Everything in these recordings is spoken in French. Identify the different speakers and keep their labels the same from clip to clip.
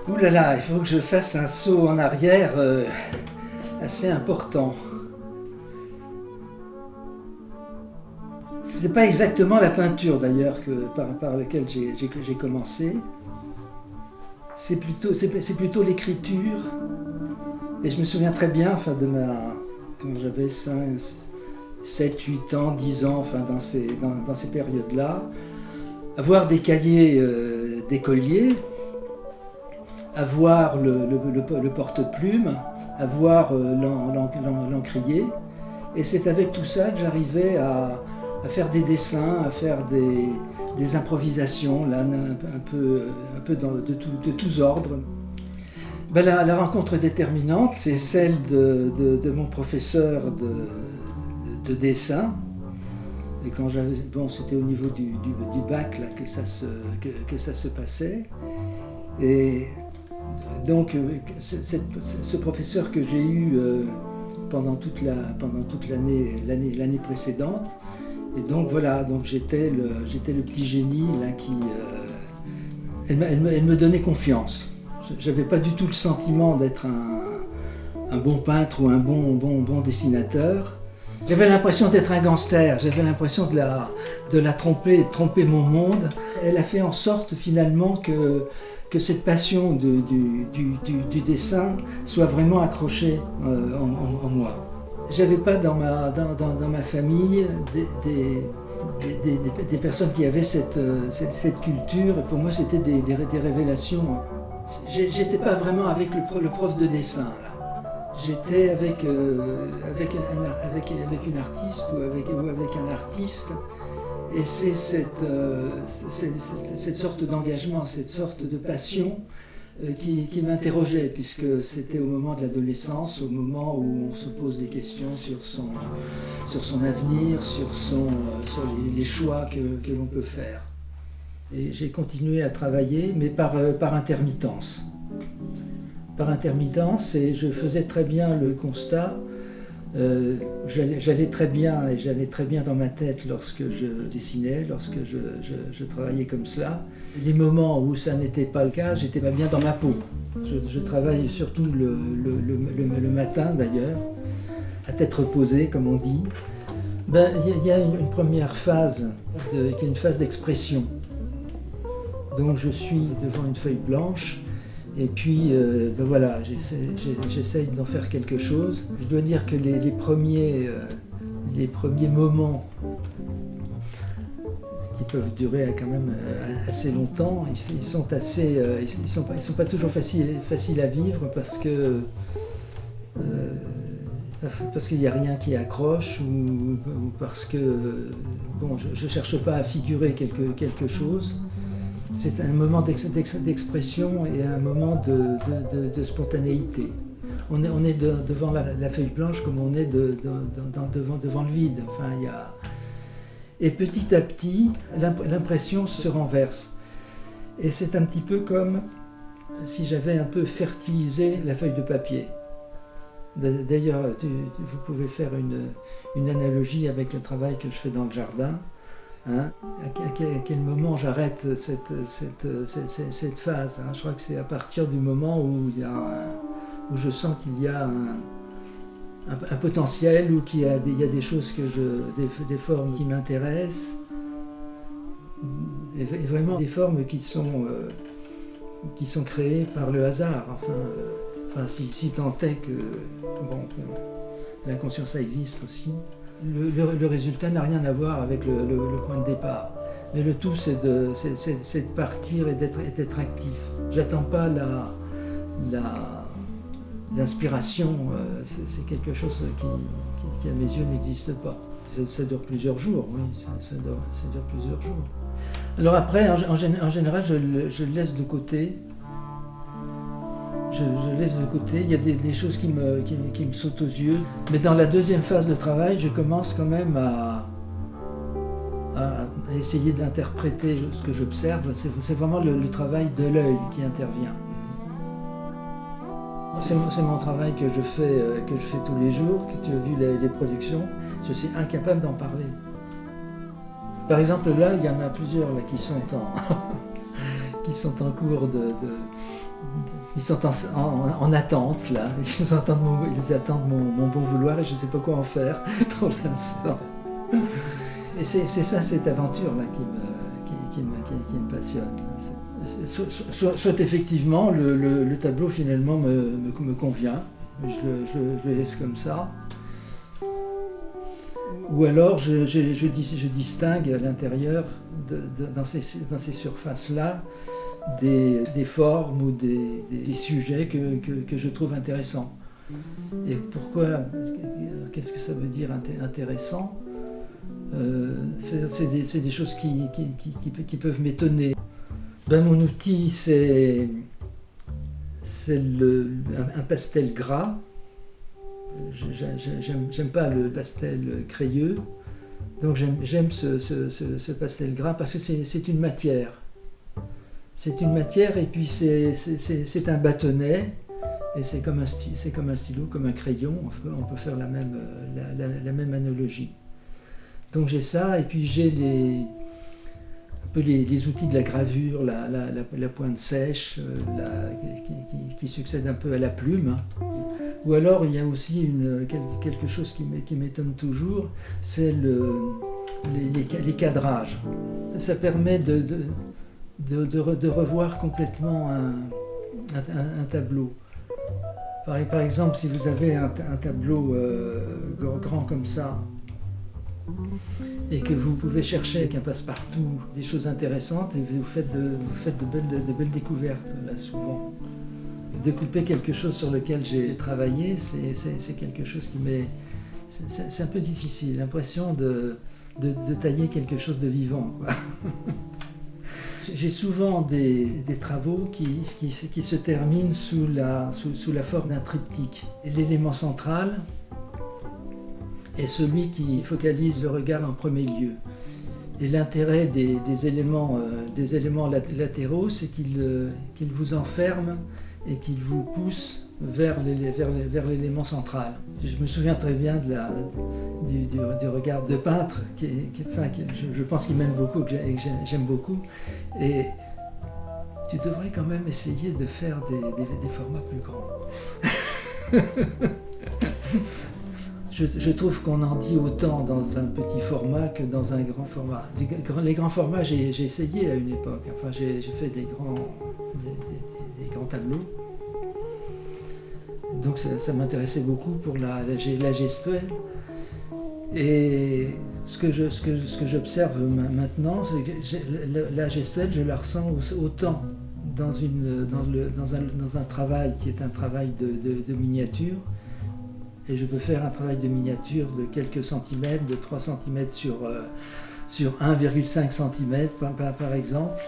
Speaker 1: Ouh là là, il faut que je fasse un saut en arrière assez important. C'est pas exactement la peinture d'ailleurs par laquelle j'ai commencé. C'est plutôt l'écriture. Et je me souviens très bien, quand j'avais 5, 7, 8 ans, 10 ans, dans ces périodes-là, avoir des cahiers d'écoliers, avoir le porte-plume, avoir l'encrier. Et c'est avec tout ça que j'arrivais à faire des dessins, à faire des improvisations, là, un peu de tous ordres. La rencontre déterminante, c'est celle de mon professeur de dessin. Et quand c'était au niveau du bac là, que ça se passait. Et donc, ce professeur que j'ai eu pendant toute l'année précédente. Et donc voilà, j'étais le petit génie là qui. Elle me donnait confiance. J'avais pas du tout le sentiment d'être un bon peintre ou un bon dessinateur. J'avais l'impression d'être un gangster, j'avais l'impression de la tromper, de tromper mon monde. Elle a fait en sorte finalement que cette passion du dessin soit vraiment accrochée en moi. J'avais pas dans ma famille des personnes qui avaient cette culture. Pour moi, c'était des révélations. J'étais pas vraiment avec le prof de dessin là. J'étais avec une artiste ou avec un artiste. Et c'est cette sorte d'engagement, cette sorte de passion qui m'interrogeait, puisque c'était au moment de l'adolescence, au moment où on se pose des questions sur son avenir, sur les choix que l'on peut faire. Et j'ai continué à travailler, mais par intermittence. Par intermittence, et je faisais très bien le constat. J'allais très bien dans ma tête lorsque je dessinais, lorsque je travaillais comme cela. Les moments où ça n'était pas le cas, j'étais pas bien dans ma peau. Je travaille surtout le matin d'ailleurs, à tête reposée comme on dit. Il y a une première phase qui est une phase d'expression. Donc je suis devant une feuille blanche. Et puis, voilà, j'essaye d'en faire quelque chose. Je dois dire que les premiers moments, qui peuvent durer quand même assez longtemps, ils sont pas toujours faciles à vivre parce qu'il n'y a rien qui accroche ou parce que je ne cherche pas à figurer quelque chose. C'est un moment d'expression et un moment de spontanéité. On est devant la feuille blanche comme on est devant le vide. Et petit à petit, l'impression se renverse. Et c'est un petit peu comme si j'avais un peu fertilisé la feuille de papier. D'ailleurs, vous pouvez faire une analogie avec le travail que je fais dans le jardin. À quel moment j'arrête cette phase. Je crois que c'est à partir du moment où je sens qu'il y a un potentiel ou qu'il y a des choses des formes qui m'intéressent, et vraiment des formes qui sont créées par le hasard. Si tant est que l'inconscient ça existe aussi. Le résultat n'a rien à voir avec le point de départ. Mais le tout, c'est de partir et d'être actif. J'attends pas l'inspiration. C'est quelque chose qui, à mes yeux, n'existe pas. Ça dure plusieurs jours, oui. Ça dure plusieurs jours. Alors après, en général, je le laisse de côté. Je laisse de côté, il y a des choses qui me sautent aux yeux. Mais dans la deuxième phase de travail, je commence quand même à essayer d'interpréter ce que j'observe. C'est vraiment le travail de l'œil qui intervient. C'est mon travail que je fais tous les jours, que tu as vu les productions. Je suis incapable d'en parler. Par exemple, là, il y en a plusieurs là, qui sont qui sont en cours ils sont en attente, là. Ils attendent mon bon vouloir et je ne sais pas quoi en faire pour l'instant. Et c'est ça, cette aventure-là qui me passionne. Soit effectivement, le tableau finalement me convient, je le laisse comme ça. Ou alors je distingue à l'intérieur, dans ces surfaces-là, des formes ou des sujets que je trouve intéressants. Et pourquoi, qu'est-ce que ça veut dire intéressant? C'est des choses qui peuvent m'étonner. Mon outil, c'est un pastel gras. J'aime pas le pastel crayeux, donc j'aime ce pastel gras parce que c'est une matière. C'est une matière et puis c'est un bâtonnet et c'est comme un stylo, comme un crayon. On peut faire la même analogie. Donc j'ai ça et puis j'ai un peu les outils de la gravure, la pointe sèche, qui succède un peu à la plume. Ou alors il y a aussi quelque chose qui m'étonne toujours, c'est les cadrages. Ça permet de revoir complètement un tableau. Par exemple, si vous avez un tableau grand comme ça, et que vous pouvez chercher avec un passe-partout des choses intéressantes, et vous faites de belles découvertes, là, souvent. Découper quelque chose sur lequel j'ai travaillé, c'est quelque chose qui m'est... C'est un peu difficile, l'impression de tailler quelque chose de vivant, quoi. J'ai souvent des travaux qui se terminent sous la forme d'un triptyque. Et l'élément central est celui qui focalise le regard en premier lieu. Et l'intérêt des éléments latéraux, c'est qu'ils vous enferment et qu'ils vous poussent vers l'élément central. Je me souviens très bien du regard de peintre, je pense qu'il m'aime beaucoup, que j'aime beaucoup. Et tu devrais quand même essayer de faire des formats plus grands. Je trouve qu'on en dit autant dans un petit format que dans un grand format. Les grands formats, j'ai essayé à une époque. Enfin, j'ai fait des grands tableaux. Donc ça m'intéressait beaucoup pour la gestuelle. Et ce que j'observe maintenant, c'est que la gestuelle, je la ressens autant dans un travail qui est un travail de miniature. Et je peux faire un travail de miniature de quelques centimètres, de 3 cm sur 1,5 cm par exemple.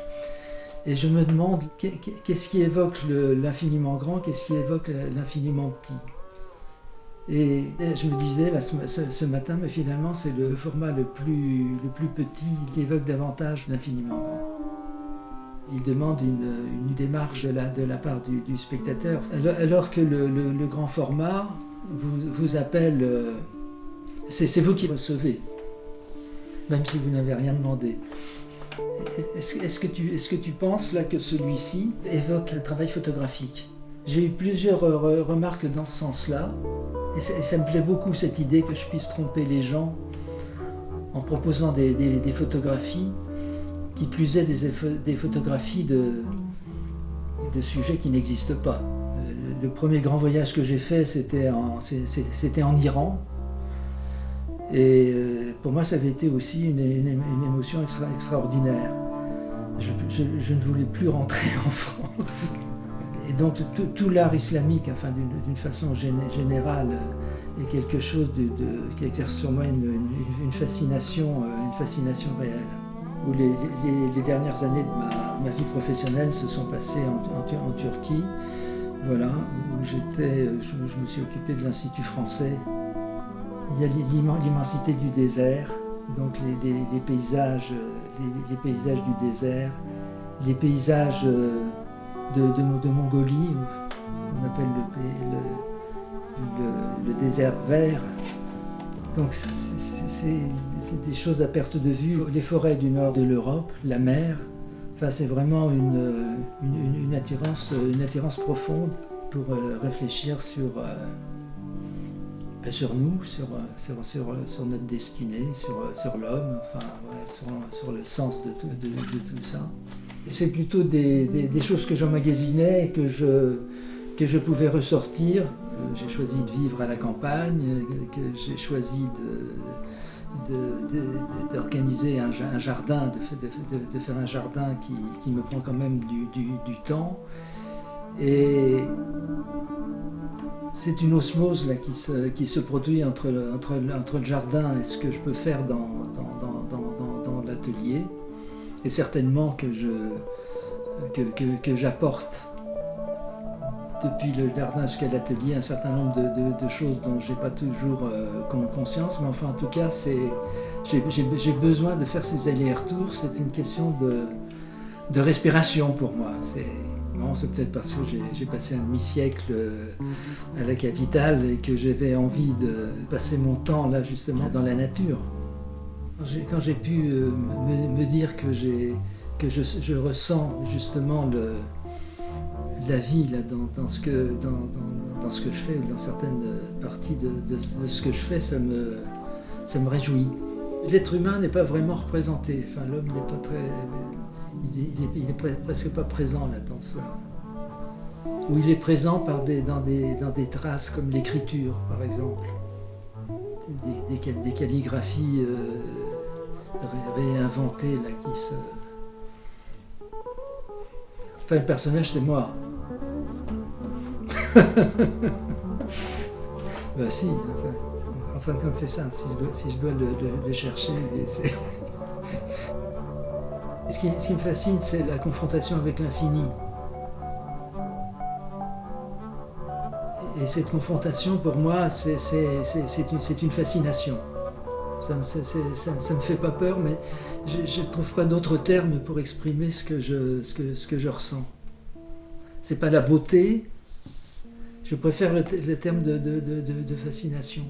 Speaker 1: Et je me demande qu'est-ce qui évoque l'infiniment grand, qu'est-ce qui évoque l'infiniment petit. Et je me disais là, ce matin, mais finalement c'est le format le plus petit qui évoque davantage l'infiniment grand. Il demande une démarche de la part du spectateur, alors que le grand format vous appelle, c'est vous qui recevez, même si vous n'avez rien demandé. Est-ce que tu penses là que celui-ci évoque un travail photographique? J'ai eu plusieurs remarques dans ce sens-là, et ça me plaît beaucoup cette idée que je puisse tromper les gens en proposant des photographies, qui plus est des photographies de sujets qui n'existent pas. Le premier grand voyage que j'ai fait, c'était en Iran. Et pour moi, ça avait été aussi une émotion extraordinaire. Je ne voulais plus rentrer en France. Et donc tout l'art islamique, enfin d'une façon générale, est quelque chose qui exerce sur moi une fascination réelle. Où les dernières années de ma vie professionnelle se sont passées en Turquie. Voilà, où je me suis occupé de l'Institut français. Il y a l'immensité du désert, donc les paysages du désert, les paysages de Mongolie, qu'on appelle le désert vert. Donc c'est des choses à perte de vue. Les forêts du nord de l'Europe, la mer, enfin, c'est vraiment une attirance profonde pour réfléchir sur nous, sur notre destinée, sur l'homme, enfin, ouais, sur le sens de tout ça. C'est plutôt des choses que j'emmagasinais et que je pouvais ressortir. J'ai choisi de vivre à la campagne, que j'ai choisi d'organiser un jardin, de faire un jardin qui me prend quand même du temps. Et c'est une osmose là, qui se produit entre le jardin et ce que je peux faire dans l'atelier. Et certainement que j'apporte depuis le jardin jusqu'à l'atelier un certain nombre de choses dont je n'ai pas toujours conscience, mais enfin en tout cas j'ai besoin de faire ces allers-retours. C'est une question de respiration pour moi. C'est peut-être parce que j'ai passé un demi-siècle à la capitale et que j'avais envie de passer mon temps là justement dans la nature. Quand j'ai pu me dire que je ressens justement la vie là, dans ce que je fais, ou dans certaines parties de ce que je fais, ça me réjouit. L'être humain n'est pas vraiment représenté, enfin, l'homme n'est pas très... Il est presque pas présent là-dedans. Ou il est présent dans des traces comme l'écriture, par exemple. Des calligraphies réinventées là, qui se... Enfin, le personnage, c'est moi. Ben si, en fin de compte, c'est ça. Si je dois le chercher, c'est... Ce qui me fascine, c'est la confrontation avec l'infini. Et cette confrontation, pour moi, c'est une fascination. Ça me fait pas peur, mais je ne trouve pas d'autres termes pour exprimer ce que je ressens. C'est pas la beauté, je préfère le terme de fascination.